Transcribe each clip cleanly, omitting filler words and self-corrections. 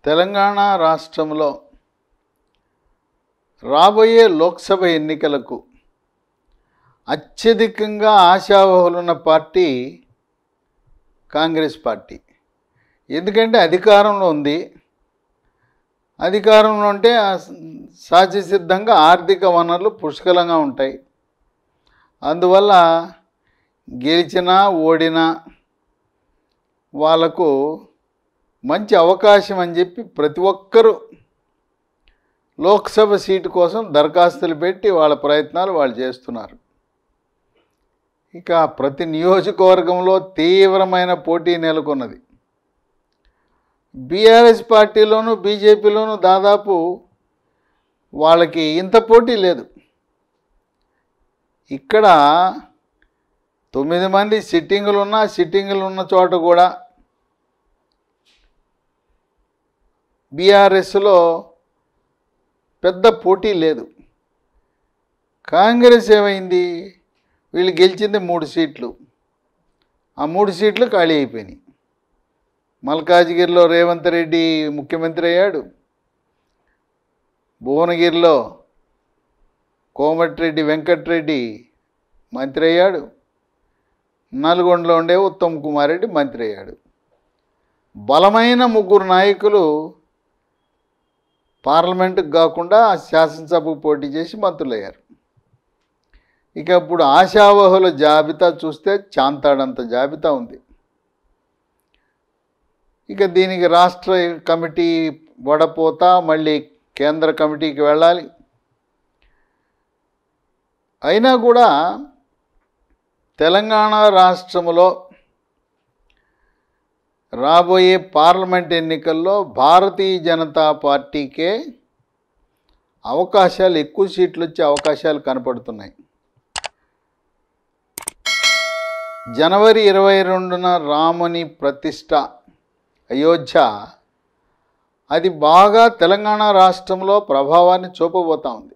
తెలంగాణ రాష్ట్రంలో రాబోయే లోక్సభ ఎన్నికలకు అత్యధికంగా ఆశావహులున్న పార్టీ కాంగ్రెస్ పార్టీ. ఎందుకంటే అధికారంలో ఉంది. అధికారంలో ఉంటే సహజసిద్ధంగా ఆర్థిక వనరులు పుష్కలంగా ఉంటాయి. అందువల్ల గెలిచినా ఓడినా వాళ్ళకు మంచి అవకాశం అని చెప్పి ప్రతి ఒక్కరూ లోక్సభ సీటు కోసం దరఖాస్తులు పెట్టి వాళ్ళ ప్రయత్నాలు వాళ్ళు చేస్తున్నారు. ఇక ప్రతి నియోజకవర్గంలో తీవ్రమైన పోటీ నెలకొన్నది. బీఆర్ఎస్ పార్టీలోనూ బీజేపీలోనూ దాదాపు వాళ్ళకి ఇంత పోటీ లేదు. ఇక్కడ 9 మంది సిట్టింగులు ఉన్న చోట కూడా బీఆర్ఎస్లో పెద్ద పోటీ లేదు. కాంగ్రెస్ ఏమైంది, వీళ్ళు గెలిచింది 3 సీట్లు. ఆ 3 సీట్లు ఖాళీ అయిపోయినాయి. మల్కాజ్గిరిలో రేవంత్ రెడ్డి ముఖ్యమంత్రి అయ్యాడు. భువనగిరిలో కోమటిరెడ్డి వెంకటరెడ్డి మంత్రి అయ్యాడు. నల్గొండలో ఉండే ఉత్తమ్ కుమార్ రెడ్డి మంత్రి అయ్యాడు. బలమైన 3 నాయకులు పార్లమెంటుకు కాకుండా శాసనసభకు పోటీ చేసి మంత్రులయ్యారు. ఇక ఇప్పుడు ఆశావహుల జాబితా చూస్తే చాంతాడంత జాబితా ఉంది. ఇక దీనికి రాష్ట్ర కమిటీ వడపోత, మళ్ళీ కేంద్ర కమిటీకి వెళ్ళాలి. అయినా కూడా తెలంగాణ రాష్ట్రంలో రాబోయే పార్లమెంట్ ఎన్నికల్లో భారతీయ జనతా పార్టీకే అవకాశాలు, ఎక్కువ సీట్లు వచ్చే అవకాశాలు కనపడుతున్నాయి. జనవరి 22న రాముని ప్రతిష్ట అయోధ్య, అది బాగా తెలంగాణ రాష్ట్రంలో ప్రభావాన్ని చూపబోతూ ఉంది.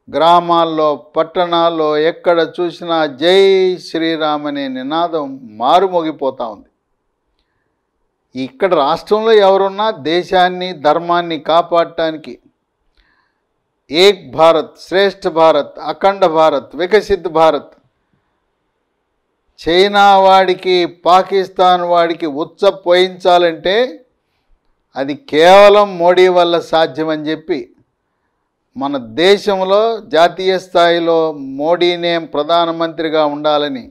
గ్రామాల్లో, పట్టణాల్లో ఎక్కడ చూసినా జై శ్రీరామ్ అనే నినాదం మారుమోగిపోతూ ఉంది. ఇక్కడ రాష్ట్రంలో ఎవరున్నా దేశాన్ని, ధర్మాన్ని కాపాడటానికి ఏక్ భారత్, శ్రేష్ఠ భారత్, అఖండ భారత్, వికసిత్ భారత్, చైనా వాడికి, పాకిస్తాన్ వాడికి పోయించాలంటే అది కేవలం మోడీ వల్ల సాధ్యమని చెప్పి మన దేశంలో జాతీయ స్థాయిలో మోడీనే ప్రధానమంత్రిగా ఉండాలని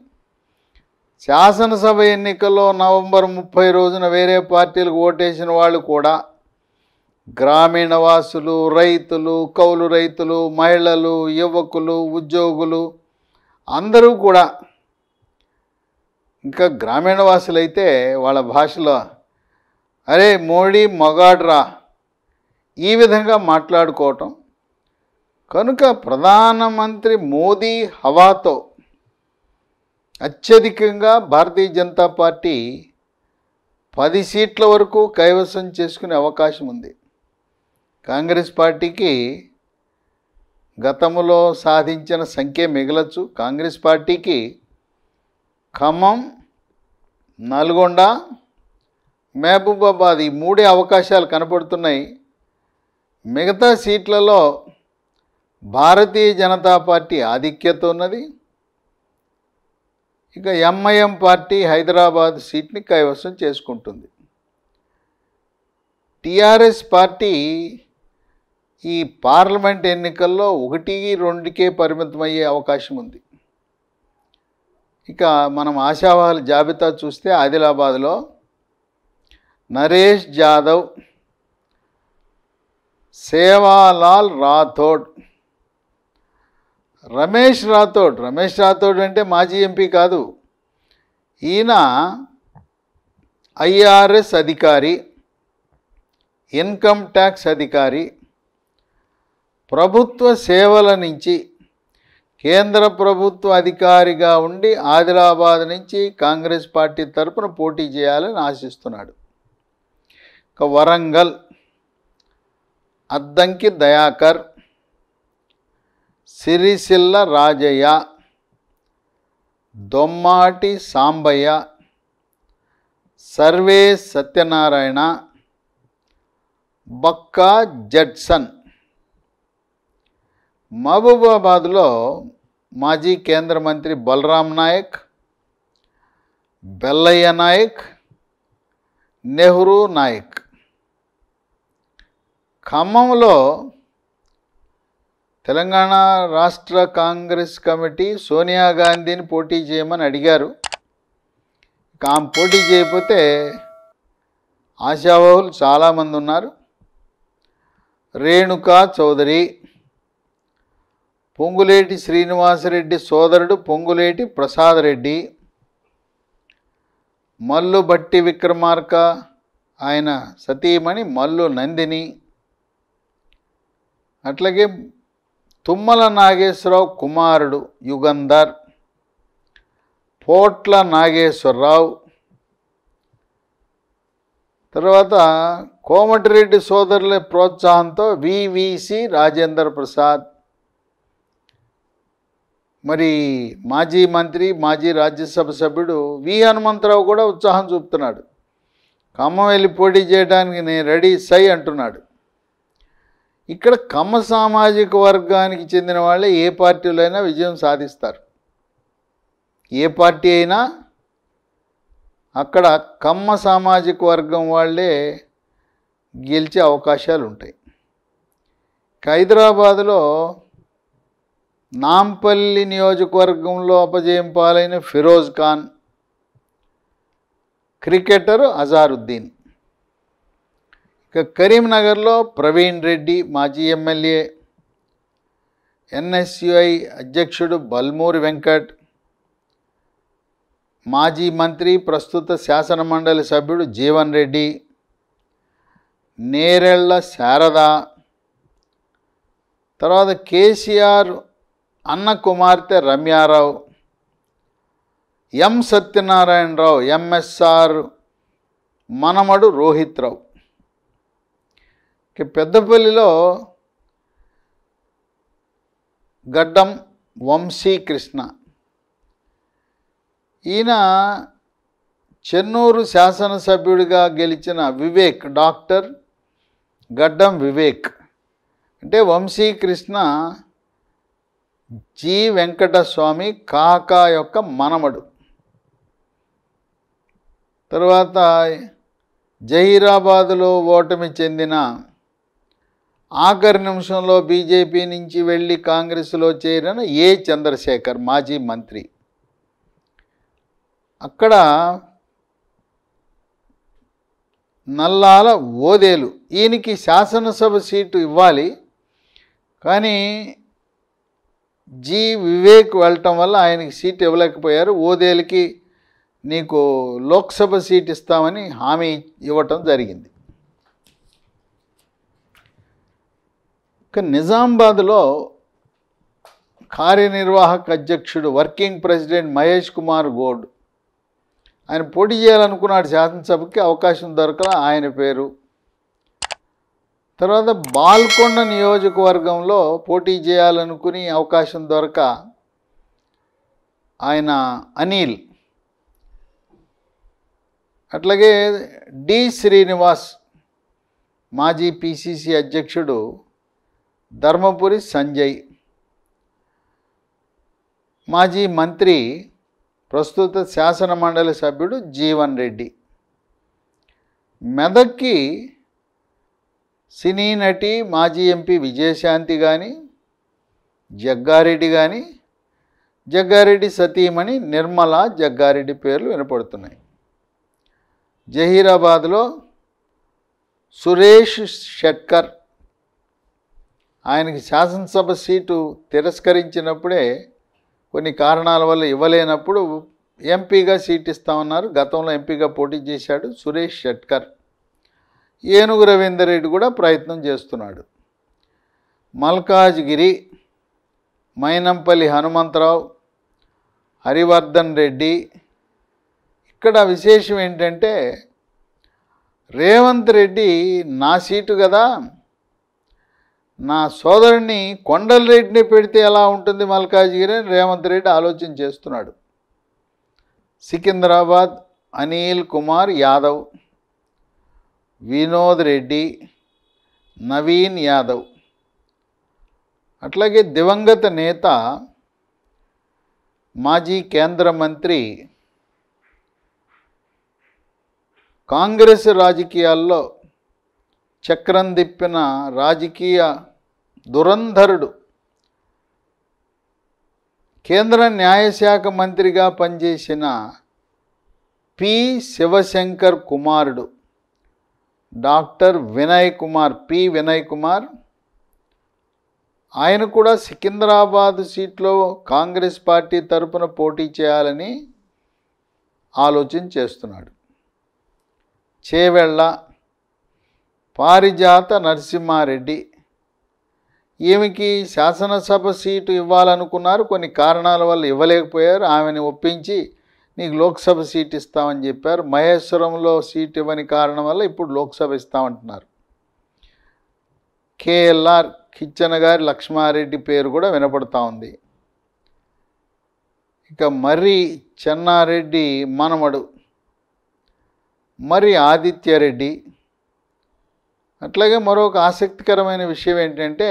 శాసనసభ ఎన్నికల్లో నవంబర్ 30 రోజున వేరే పార్టీలకు ఓటేసిన వాళ్ళు కూడా గ్రామీణ వాసులు, రైతులు, కౌలు రైతులు, మహిళలు, యువకులు, ఉద్యోగులు అందరూ కూడా, ఇంకా గ్రామీణ వాసులైతే వాళ్ళ భాషలో అరే మోడీ మగాడ్రా ఈ విధంగా మాట్లాడుకోవటం. కనుక ప్రధానమంత్రి మోదీ హవాతో అత్యధికంగా భారతీయ జనతా పార్టీ 10 సీట్ల వరకు కైవసం చేసుకునే అవకాశం ఉంది. కాంగ్రెస్ పార్టీకి గతంలో సాధించిన సంఖ్య మిగలచ్చు. కాంగ్రెస్ పార్టీకి ఖమ్మం, నల్గొండ, మహబూబాబాద్ ఈ 3 అవకాశాలు కనపడుతున్నాయి. మిగతా సీట్లలో భారతీయ జనతా పార్టీ ఆధిక్యత ఉన్నది. ఇక ఎంఐఎం పార్టీ హైదరాబాద్ సీట్ని కైవసం చేసుకుంటుంది. టీఆర్ఎస్ పార్టీ ఈ పార్లమెంట్ ఎన్నికల్లో 1-2కే పరిమితమయ్యే అవకాశం ఉంది. ఇక మనం ఆశావాహుల జాబితా చూస్తే ఆదిలాబాద్లో నరేష్ జాదవ్, సేవాలాల్ రాథోడ్, రమేష్ రాథోడ్ అంటే మాజీ ఎంపీ కాదు, ఈయన ఐఆర్ఎస్ అధికారి, ఇన్కమ్ ట్యాక్స్ అధికారి, ప్రభుత్వ సేవల నుంచి కేంద్ర ప్రభుత్వ అధికారిగా ఉండి ఆదిలాబాద్ నుంచి కాంగ్రెస్ పార్టీ తరపున పోటీ చేయాలని ఆశిస్తున్నాడు. ఇక వరంగల్ అద్దంకి దయాకర్, సిరిసిల్ల రాజయ్య, దొమ్మాటి సాంబయ్య, సర్వేస్ సత్యనారాయణ, బక్కా జడ్సన్. మహబూబాబాద్లో మాజీ కేంద్ర మంత్రి బలరాం నాయక్, బెల్లయ్య నాయక్, నెహ్రూ నాయక్. ఖమ్మంలో తెలంగాణ రాష్ట్ర కాంగ్రెస్ కమిటీ సోనియా గాంధీని పోటీ చేయమని అడిగారు. ఆమె పోటీ చేయకపోతే ఆశావాహులు చాలామంది ఉన్నారు. రేణుకా చౌదరి, పొంగులేటి శ్రీనివాసరెడ్డి సోదరుడు పొంగులేటి ప్రసాద్ రెడ్డి, మల్లు భట్టి విక్రమార్క ఆయన సతీమణి మల్లు నందిని, అట్లాగే తుమ్మల నాగేశ్వరరావు కుమారుడు యుగంధర్, పోట్ల నాగేశ్వరరావు, తర్వాత కోమటిరెడ్డి సోదరుల ప్రోత్సాహంతో వివిసి రాజేంద్ర ప్రసాద్, మరి మాజీ మంత్రి మాజీ రాజ్యసభ సభ్యుడు వి హనుమంతరావు కూడా ఉత్సాహం చూపుతున్నాడు. ఖమ్మం వెళ్ళి పోటీ చేయడానికి నేను రెడీ సై అంటున్నాడు. ఇక్కడ కమ్మ సామాజిక వర్గానికి చెందిన వాళ్ళే ఏ పార్టీలో అయినా విజయం సాధిస్తారు. ఏ పార్టీ అయినా అక్కడ కమ్మ సామాజిక వర్గం వాళ్ళే గెలిచే అవకాశాలు ఉంటాయి. హైదరాబాదులో నాంపల్లి నియోజకవర్గంలో అపజయం పాలైన ఫిరోజ్ ఖాన్, క్రికెటర్ అజారుద్దీన్. ఇక కరీంనగర్లో ప్రవీణ్ రెడ్డి మాజీ ఎమ్మెల్యే, ఎన్ఎస్యుఐ అధ్యక్షుడు బల్మూరి వెంకట్, మాజీ మంత్రి ప్రస్తుత శాసనమండలి సభ్యుడు జీవన్ రెడ్డి, నేరెళ్ల శారద, తర్వాత కేసీఆర్ అన్న కుమార్తె రమ్యారావు, ఎం సత్యనారాయణరావు ఎంఎస్ఆర్ మనమడు రోహిత్ రావు. పెద్దపల్లిలో గడ్డం వంశీకృష్ణ, ఈయన చెన్నూరు శాసనసభ్యుడిగా గెలిచిన వివేక్, డాక్టర్ గడ్డం వివేక్. అంటే వంశీకృష్ణ జి వెంకటస్వామి కాకా యొక్క మనమడు. తర్వాత జహీరాబాదులో ఓటమి చెందిన ఆఖరి నిమిషంలో బీజేపీ నుంచి వెళ్ళి కాంగ్రెస్లో చేరిన ఏ చంద్రశేఖర్ మాజీ మంత్రి. అక్కడ నల్లాల ఓదేలు, ఈయనకి శాసనసభ సీటు ఇవ్వాలి కానీ జి వివేక్ వెళ్ళటం వల్ల ఆయనకి సీట్ ఇవ్వలేకపోయారు. ఓదేలికి నీకు లోక్సభ సీట్ ఇస్తామని హామీ ఇవ్వటం జరిగింది. ఇక నిజామాబాద్లో కార్యనిర్వాహక అధ్యక్షుడు వర్కింగ్ ప్రెసిడెంట్ మహేష్ కుమార్ గౌడ్, ఆయన పోటీ చేయాలనుకున్నాడు, శాసనసభకి అవకాశం దొరకల, ఆయన పేరు. తర్వాత బాల్కొండ నియోజకవర్గంలో పోటీ చేయాలనుకుని అవకాశం దొరక ఆయన అనిల్, అట్లాగే డి శ్రీనివాస్ మాజీ పిసిసి అధ్యక్షుడు ధర్మపురి సంజయ్, మాజీ మంత్రి ప్రస్తుత శాసనమండలి సభ్యుడు జీవన్ రెడ్డి. మెదక్కి సినీ నటి మాజీ ఎంపీ విజయశాంతి కానీ, జగ్గారెడ్డి కానీ, జగ్గారెడ్డి సతీమణి నిర్మల జగ్గారెడ్డి పేర్లు వినపడుతున్నాయి. జహీరాబాద్లో సురేష్ షెట్కర్, ఆయనకి శాసనసభ సీటు తిరస్కరించినప్పుడే కొన్ని కారణాల వల్ల ఇవ్వలేనప్పుడు ఎంపీగా సీట్ ఇస్తామన్నారు. గతంలో ఎంపీగా పోటీ చేశాడు సురేష్ షెట్కర్. ఏనుగు రవీందర్ రెడ్డి కూడా ప్రయత్నం చేస్తున్నాడు. మల్కాజ్గిరి మైనంపల్లి హనుమంతరావు, హరివర్ధన్ రెడ్డి. ఇక్కడ విశేషం ఏంటంటే రేవంత్ రెడ్డి నా సీటు కదా, నా సోదరుడిని కొండలరెడ్డిని పెడితే ఎలా ఉంటుంది మల్కాజ్గిరి అని రేవంత్ రెడ్డి ఆలోచన చేస్తున్నాడు. సికింద్రాబాద్ అనిల్ కుమార్ యాదవ్, వినోద్ రెడ్డి, నవీన్ యాదవ్. అట్లాగే దివంగత నేత మాజీ కేంద్ర మంత్రి, కాంగ్రెస్ రాజకీయాల్లో చక్రం తిప్పిన రాజకీయ దురంధరుడు, కేంద్ర న్యాయశాఖ మంత్రిగా పనిచేసిన పి శివశంకర్ కుమారుడు డాక్టర్ వినయ్ కుమార్, పి వినయ్ కుమార్. ఆయన కూడా సికింద్రాబాద్ సీట్లో కాంగ్రెస్ పార్టీ తరపున పోటీ చేయాలని ఆలోచన చేస్తున్నాడు. చేవెళ్ళ పారిజాత నరసింహారెడ్డి, ఈమెకి శాసనసభ సీటు ఇవ్వాలనుకున్నారు, కొన్ని కారణాల వల్ల ఇవ్వలేకపోయారు. ఆమెను ఒప్పించి నీకు లోక్సభ సీట్ ఇస్తామని చెప్పారు. మహేశ్వరంలో సీట్ ఇవ్వని కారణం వల్ల ఇప్పుడు లోక్సభ ఇస్తామంటున్నారు. కేఎల్ఆర్ కిచ్చన గారి లక్ష్మారెడ్డి పేరు కూడా వినపడతా ఉంది. ఇక మర్రి చెన్నారెడ్డి మనమడు మరి ఆదిత్యరెడ్డి. అట్లాగే మరొక ఆసక్తికరమైన విషయం ఏంటంటే,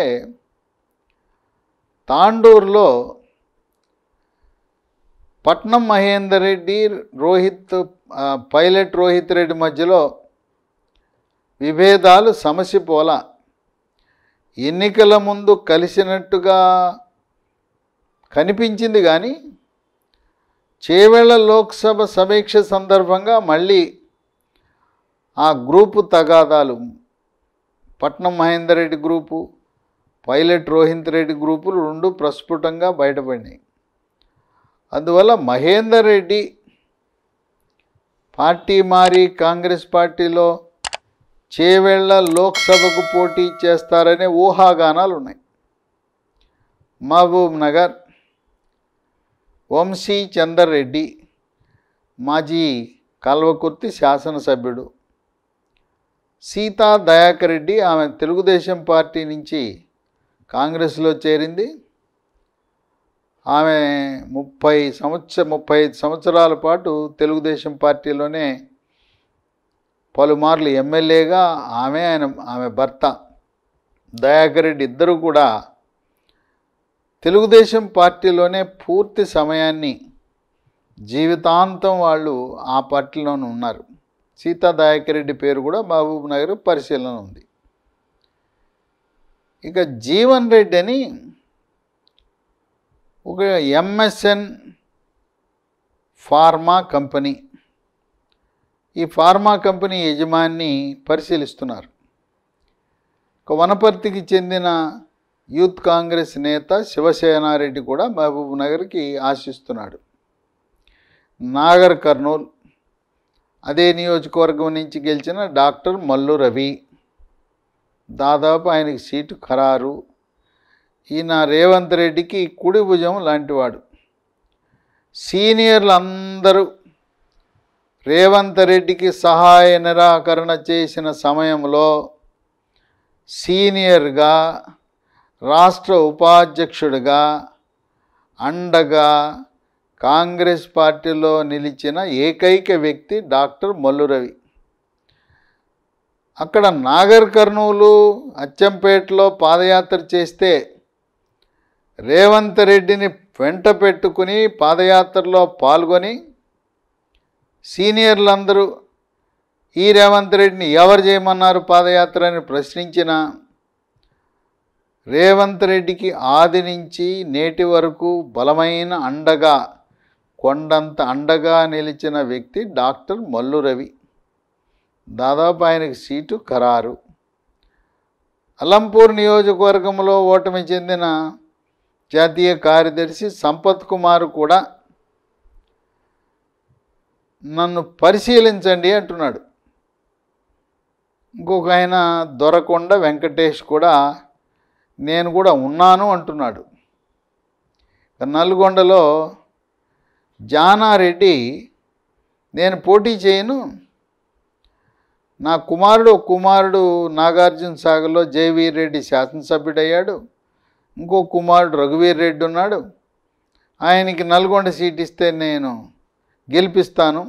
తాండూరులో పట్నం మహేందర్ రెడ్డి, పైలట్ రోహిత్ రెడ్డి మధ్యలో విభేదాలు సమస్య పోలా. ఎన్నికల ముందు కలిసినట్టుగా కనిపించింది, కానీ చేవెళ్ళ లోక్సభ సమీక్ష సందర్భంగా మళ్ళీ ఆ గ్రూపు తగాదాలు, పట్నం మహేందర్ రెడ్డి గ్రూపు, పైలట్ రోహిత్ రెడ్డి గ్రూపులు రెండు ప్రస్ఫుటంగా బయటపడినాయి. అందువల్ల మహేందర్ రెడ్డి పార్టీ మారి కాంగ్రెస్ పార్టీలో చేవెళ్ళ లోక్సభకు పోటీ చేస్తారనే ఊహాగానాలు ఉన్నాయి. మహబూబ్ నగర్ వంశీ చందర్ రెడ్డి, మాజీ కల్వకుర్తి శాసనసభ్యుడు. సీతా దయాకర్ రెడ్డి, ఆమె తెలుగుదేశం పార్టీ నుంచి కాంగ్రెస్లో చేరింది. ఆమె 35 సంవత్సరాల పాటు తెలుగుదేశం పార్టీలోనే పలుమార్లు ఎమ్మెల్యేగా ఆమె భర్త దయాకర్ రెడ్డి ఇద్దరు కూడా తెలుగుదేశం పార్టీలోనే పూర్తి సమయాన్ని, జీవితాంతం వాళ్ళు ఆ పార్టీలోనే ఉన్నారు. సీతా దయాకర్ రెడ్డి పేరు కూడా మహబూబ్ నగర్ పరిశీలన ఉంది. ఇక జీవన్ రెడ్డి అని ఒక ఎంఎస్ఎన్ ఫార్మా కంపెనీ, ఈ ఫార్మా కంపెనీ యజమాని పరిశీలిస్తున్నారు. ఒక వనపర్తికి చెందిన యూత్ కాంగ్రెస్ నేత శివసేనారెడ్డి కూడా మహబూబ్ నగర్కి ఆశిస్తున్నాడు. నాగర్ కర్నూల్, అదే నియోజకవర్గం నుంచి గెలిచిన డాక్టర్ మల్లు రవి, దాదాపు ఆయనకి సీటు ఖరారు. ఈయన రేవంత్ రెడ్డికి కుడి భుజం లాంటివాడు. సీనియర్లు అందరూ రేవంత్ రెడ్డికి సహాయ నిరాకరణ చేసిన సమయంలో సీనియర్గా, రాష్ట్ర ఉపాధ్యక్షుడిగా అండగా కాంగ్రెస్ పార్టీలో నిలిచిన ఏకైక వ్యక్తి డాక్టర్ మల్లు రవి. అక్కడ నాగర్ కర్నూలు, అచ్చంపేటలో పాదయాత్ర చేస్తే రేవంత్ రెడ్డిని వెంట పెట్టుకుని పాదయాత్రలో పాల్గొని సీనియర్లందరూ ఈ రేవంత్ రెడ్డిని ఎవరు చేయమన్నారు పాదయాత్ర అని ప్రశ్నించిన రేవంత్ రెడ్డికి ఆది నుంచి నేటి వరకు బలమైన అండగా, కొండంత అండగా నిలిచిన వ్యక్తి డాక్టర్ మల్లు రవి. దాదాపు ఆయనకి సీటు ఖరారు. అలంపూర్ నియోజకవర్గంలో ఓటమి చెందిన జాతీయ కార్యదర్శి సంపత్ కుమార్ కూడా నన్ను పరిశీలించండి అంటున్నాడు. ఇంకొక ఆయన దొరకొండ వెంకటేష్ కూడా నేను కూడా ఉన్నాను అంటున్నాడు. నల్గొండలో జానారెడ్డి నేను పోటీ చేయను, నా కుమారుడు నాగార్జున సాగర్లో జయవీర్ రెడ్డి శాసనసభ్యుడయ్యాడు, ఇంకో కుమారుడు రఘువీర్ రెడ్డి ఉన్నాడు, ఆయనకి నల్గొండ సీట్ ఇస్తే నేను గెలిపిస్తాను,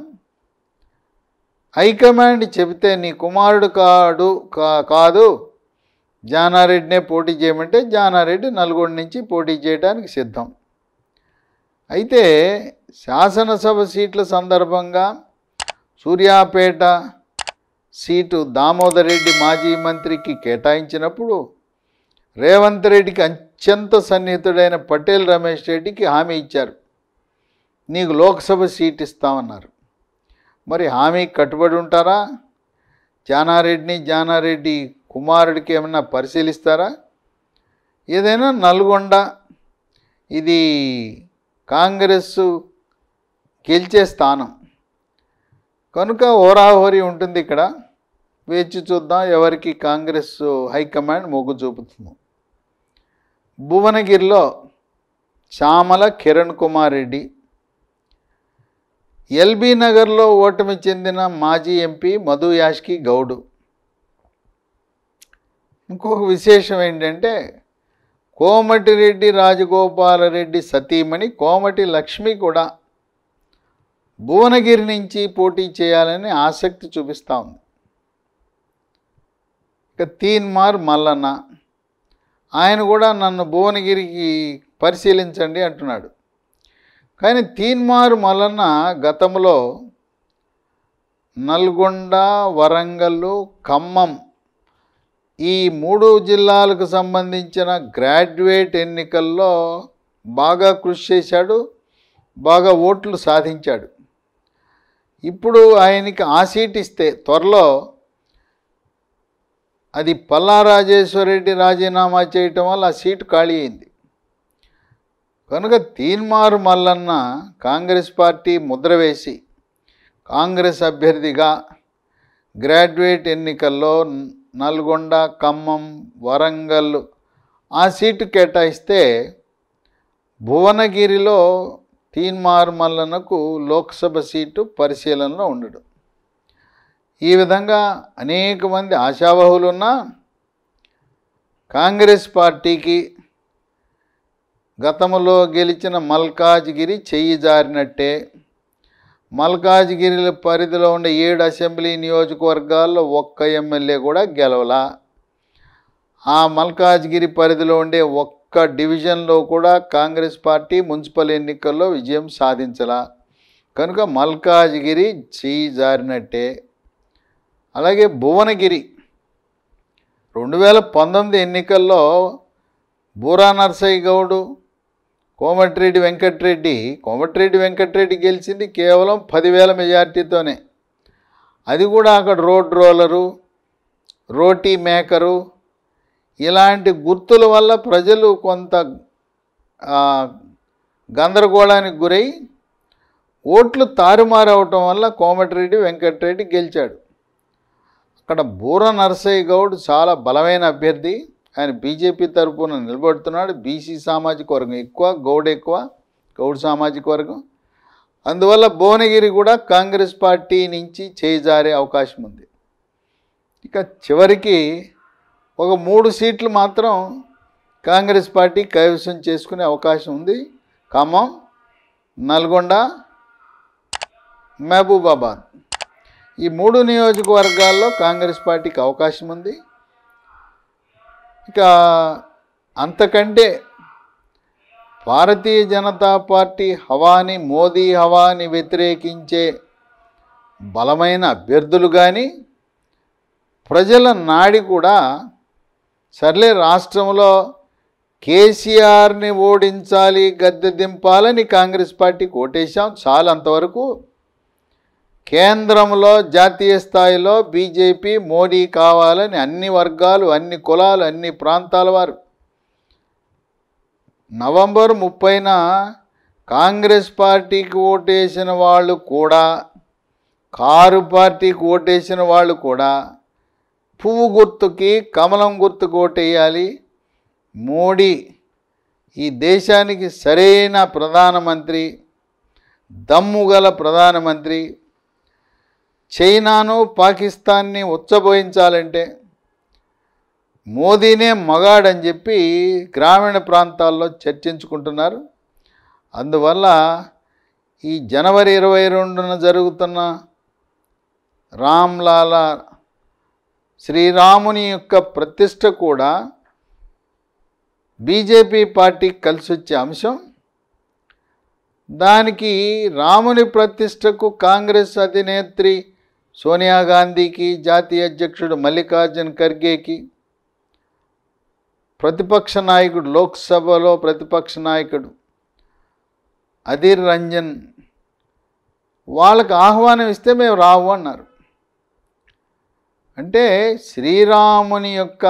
హైకమాండ్ చెబితే నీ కుమారుడు కాదు జానారెడ్డినే పోటీ చేయమంటే జానారెడ్డి నల్గొండ నుంచి పోటీ చేయడానికి సిద్ధం. అయితే శాసనసభ సీట్ల సందర్భంగా సూర్యాపేట సీటు దామోదర్ రెడ్డి మాజీ మంత్రికి కేటాయించినప్పుడు రేవంత్ రెడ్డికి అత్యంత సన్నిహితుడైన పటేల్ రమేష్ రెడ్డికి హామీ ఇచ్చారు, నీకు లోక్సభ సీట్ ఇస్తామన్నారు. మరి హామీకి కట్టుబడి ఉంటారా? జానారెడ్డి కుమారుడికి ఏమన్నా పరిశీలిస్తారా? ఏదైనా నల్గొండ ఇది కాంగ్రెస్ గెలిచే స్థానం కనుక హోరాహోరీ ఉంటుంది. ఇక్కడ వేచి చూద్దాం ఎవరికి కాంగ్రెస్ హైకమాండ్ మొగ్గు చూపుతుందో. భువనగిరిలో చామల కిరణ్ కుమార్ రెడ్డి, ఎల్బీ నగర్లో ఓటమి చెందిన మాజీ ఎంపీ మధు యాష్కి గౌడ్. ఇంకొక విశేషం ఏంటంటే కోమటిరెడ్డి రాజగోపాలరెడ్డి సతీమణి కోమటి లక్ష్మి కూడా భువనగిరి నుంచి పోటీ చేయాలని ఆసక్తి చూపిస్తూ ఉంది. ఇక తీన్మార్ మల్లన్న ఆయన కూడా నన్ను భువనగిరికి పరిశీలించండి అంటున్నాడు. కానీ తీన్మార్ మల్లన్న గతంలో నల్గొండ, వరంగల్, ఖమ్మం ఈ 3 జిల్లాలకు సంబంధించిన గ్రాడ్యుయేట్ ఎన్నికల్లో బాగా కృషి చేశాడు, బాగా ఓట్లు సాధించాడు. ఇప్పుడు ఆయనకి ఆ సీట్ ఇస్తే త్వరలో అది పల్లా రాజేశ్వరరెడ్డి రాజీనామా చేయటం వల్ల ఆ సీటు ఖాళీ అయింది. కనుక తీన్మార్ మల్లన్న కాంగ్రెస్ పార్టీ ముద్ర వేసి కాంగ్రెస్ అభ్యర్థిగా గ్రాడ్యుయేట్ ఎన్నికల్లో నల్గొండ, ఖమ్మం, వరంగల్ ఆ సీటు కేటాయిస్తే భువనగిరిలో తీన్మార్ మల్లన్నకు లోక్సభ సీటు పరిశీలనలో ఉండడు. ఈ విధంగా అనేక మంది ఆశావహులున్నా కాంగ్రెస్ పార్టీకి గతంలో గెలిచిన మల్కాజ్గిరి చెయ్యి జారినట్టే. మల్కాజ్గిరి పరిధిలో ఉండే 7 అసెంబ్లీ నియోజకవర్గాల్లో ఒక్క ఎమ్మెల్యే కూడా గెలవలా. ఆ మల్కాజ్గిరి పరిధిలో ఉండే ఒక్క డివిజన్లో కూడా కాంగ్రెస్ పార్టీ మున్సిపల్ ఎన్నికల్లో విజయం సాధించలా. కనుక మల్కాజ్గిరి చెయ్యి జారినట్టే. అలాగే భువనగిరి 2019 ఎన్నికల్లో బూరా నర్సయ్య గౌడ్, కోమటిరెడ్డి వెంకటరెడ్డి గెలిచింది కేవలం 10,000 మెజార్టీతోనే. అది కూడా అక్కడ రోడ్ రోలరు, రోటీ మేకరు ఇలాంటి గుర్తుల వల్ల ప్రజలు కొంత గందరగోళానికి గురై ఓట్లు తారుమారవటం వల్ల కోమటిరెడ్డి వెంకటరెడ్డి గెలిచాడు. అక్కడ బూర నరసయ్య గౌడ్ చాలా బలమైన అభ్యర్థి. ఆయన బీజేపీ తరఫున నిలబడుతున్నాడు. బీసీ సామాజిక వర్గం ఎక్కువ, గౌడ్ సామాజిక వర్గం. అందువల్ల భువనగిరి కూడా కాంగ్రెస్ పార్టీ నుంచి చేజారే అవకాశం ఉంది. ఇక చివరికి ఒక 3 సీట్లు మాత్రం కాంగ్రెస్ పార్టీ కైవసం చేసుకునే అవకాశం ఉంది. ఖమ్మం, నల్గొండ, మహబూబాబాద్ ఈ 3 నియోజకవర్గాల్లో కాంగ్రెస్ పార్టీకి అవకాశం ఉంది. ఇక అంతకంటే భారతీయ జనతా పార్టీ హవాని, మోదీ హవాని వ్యతిరేకించే బలమైన అభ్యర్థులు కానీ ప్రజల నాడి కూడా సర్లే రాష్ట్రంలో కేసీఆర్ని ఓడించాలి, గద్దె దింపాలని కాంగ్రెస్ పార్టీకి ఓటేశాం చాలు అంతవరకు. కేంద్రంలో జాతీయ స్థాయిలో బీజేపీ మోడీ కావాలని అన్ని వర్గాలు, అన్ని కులాలు, అన్ని ప్రాంతాల వారు నవంబర్ 30న కాంగ్రెస్ పార్టీకి ఓటేసిన వాళ్ళు కూడా, కారు పార్టీకి ఓటేసిన వాళ్ళు కూడా పువ్వు గుర్తుకి, కమలం గుర్తుకు ఓటేయాలి. మోడీ ఈ దేశానికి సరైన ప్రధానమంత్రి, దమ్ముగల ప్రధానమంత్రి. చైనాను, పాకిస్తాన్ని ఉచ్చబోయించాలంటే మోదీనే మగాడని చెప్పి గ్రామీణ ప్రాంతాల్లో చర్చించుకుంటున్నారు. అందువల్ల ఈ జనవరి 22న జరుగుతున్న రామ్లాలా శ్రీరాముని యొక్క ప్రతిష్ట కూడా బీజేపీ పార్టీకి కలిసి వచ్చే అంశం. దానికి రాముని ప్రతిష్టకు కాంగ్రెస్ అధినేత్రి సోనియా గాంధీకి, జాతీయ అధ్యక్షుడు మల్లికార్జున్ ఖర్గేకి, ప్రతిపక్ష నాయకుడు లోక్సభలో ప్రతిపక్ష నాయకుడు అధీర్ రంజన్ వాళ్ళకి ఆహ్వానం ఇస్తే మేము రావు అన్నారు. అంటే శ్రీరాముని యొక్క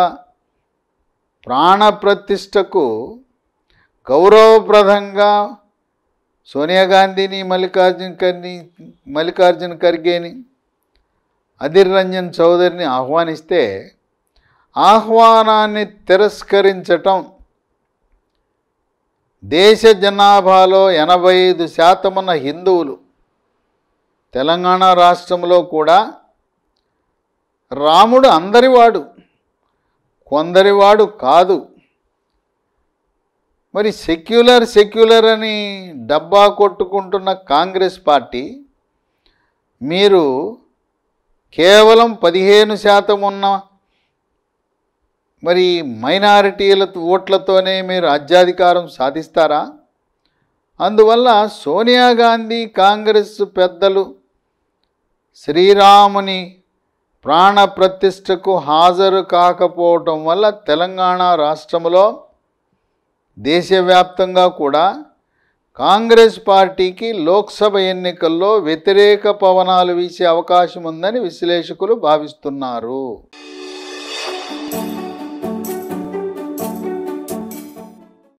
ప్రాణప్రతిష్టకు గౌరవప్రదంగా సోనియా గాంధీని, మల్లికార్జున్ ఖర్గేని, అధీర్ రంజన్ చౌదరిని ఆహ్వానిస్తే ఆహ్వానాన్ని తిరస్కరించటం, దేశ జనాభాలో 85% ఉన్న హిందువులు తెలంగాణ రాష్ట్రంలో కూడా రాముడు అందరివాడు, కొందరివాడు కాదు. మరి సెక్యులర్ అని డబ్బా కొట్టుకుంటున్న కాంగ్రెస్ పార్టీ మీరు కేవలం 15% ఉన్న మరి మైనారిటీల ఓట్లతోనే మీరు రాజ్యాధికారం సాధిస్తారా? అందువల్ల సోనియా గాంధీ కాంగ్రెస్ పెద్దలు శ్రీరాముని ప్రాణప్రతిష్టకు హాజరు కాకపోవటం వల్ల తెలంగాణ రాష్ట్రంలో దేశవ్యాప్తంగా కూడా కాంగ్రెస్ పార్టీకి లోక్సభ ఎన్నికల్లో వ్యతిరేక పవనాలు వీసే అవకాశం ఉందని విశ్లేషకులు భావిస్తున్నారు.